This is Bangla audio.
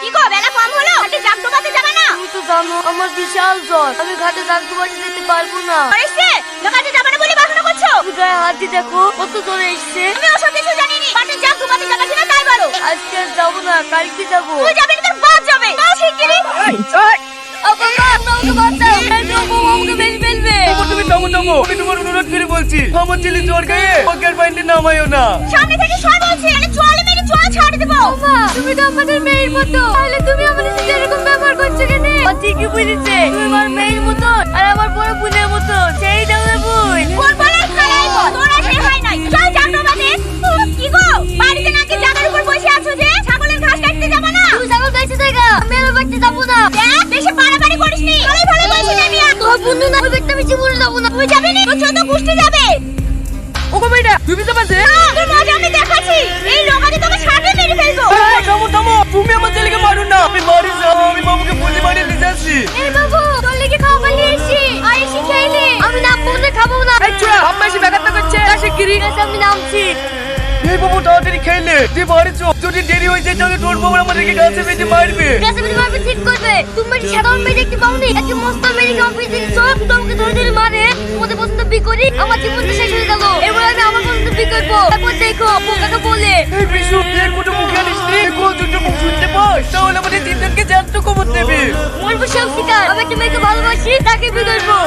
কি গো বেলা কম হলো, ঘাটে জাগ ডোবাতে যাবে না? তুমি তো জানো আমার বিশাল জ্বর, আমি ঘাটে জাগ ডোবাতে যেতে পারবো না। আরেছে ঘাটে যাবে না বলে বাহানা করছো? তুমি গায়ে হাত দিয়ে দেখো কত জ্বর এসছে। আমি ওসব কিছু জানিনি, ঘাটে জাগ ডোবাতে যাবে কিনা তাই বলো। আজকে আর যাবো না, কালকে যাবো। তুই যাবি না, তোর বাপ যাবে। বাপ শিগগিরই। আমাকে বাঁচাও, আমাকে মেরে ফেলবে। তুমি থামো থামো, আমি তোমার অনুরোধ করে বলছি, আমার ছেলে জ্বর খেয়ে ওকে আর বাইরে নামায়ও না। সামনে থেকে সর বলছি, মানে চলে মেরে চলে ছাড় দেবো। মা, তুমি তো আমাদের মেয়ের মতো, তাহলে তুমি আমাদের সাথে এরকম ব্যবহার করছো কেন? ও ঠিকই বুঝেছে, তুমি আমার মেয়ের মতো আর আমার বড় বোনের মতো। সেই দামে বোন কোন বলে খালাই বল, তোরা সে হয় নাই। চল জাগ ডোবাতে। কি গো বাড়িতে নাকি জাগার উপর বসে আছো যে? ছাগলের ঘাস কাটতে যাবে না? তুই ছাগল গাইছে জায়গা, আমি আর বাড়িতে যাবো না। দেখ বেশি বাড়াবাড়ি করিসনি, ভালোই ভালোই বলছি যাবি। তোর বন্ধু না, ওই ব্যক্তি আমি জীবনে যাবো না। তুই যাবি না, তোর চোদ্দ গোষ্ঠী যাবে। ওগো মেয়েটা, তুমি তো পাশে। তোর মজা আমি দেখাচ্ছি, এই লোকাতে তোকে ছাড়বে মেরে ফেলবো। থামো থামো, তুমি আমার ছেলেকে মারো না। আমি বাড়ি যাও, আমি বাবুকে বলে বাড়ি নিয়ে যাচ্ছি। এই বাবু, তোর লেগে খাওয়া বানিয়ে এসেছি, আর এসে খেয়ে আমি নামবো না, খাবো না। এই চুয়া, আম্মা এসে ব্যাঘাতটা করছে। আসে গিরি। ঠিক আছে, আমি নামছি। এই বাবু তাড়াতাড়ি খেলে তুই বাড়ি চো, যদি দেরি হয়ে যায় তাহলে তোর বাবা আমাদেরকে গাছে বেঁধে মারবে। গ্যাসে মারবে ঠিক করবে। তুমি কি সাধারণ মেয়ে দেখতে পাওনি? একটা মস্ত মেয়েকে অফিস দিয়েছো, তোমাকে ধরে ধরে মারে। তোমাদের পছন্দ বি করি, আমার জীবনটা শেষ হয়ে গেল। এবার আমি আমার পছন্দ বি করবো। তারপর দেখো আপু কাকে বলে। এই বিশু, এক ফুটো মুখে আনিস নি, কোন দুটো মুখ শুনতে পাস, তাহলে আমাদের তিনজনকে জ্যান্ত কবর দেবে। মরবো সব শিকার। আমি একটা মেয়েকে ভালোবাসি, তাকে বি করবো।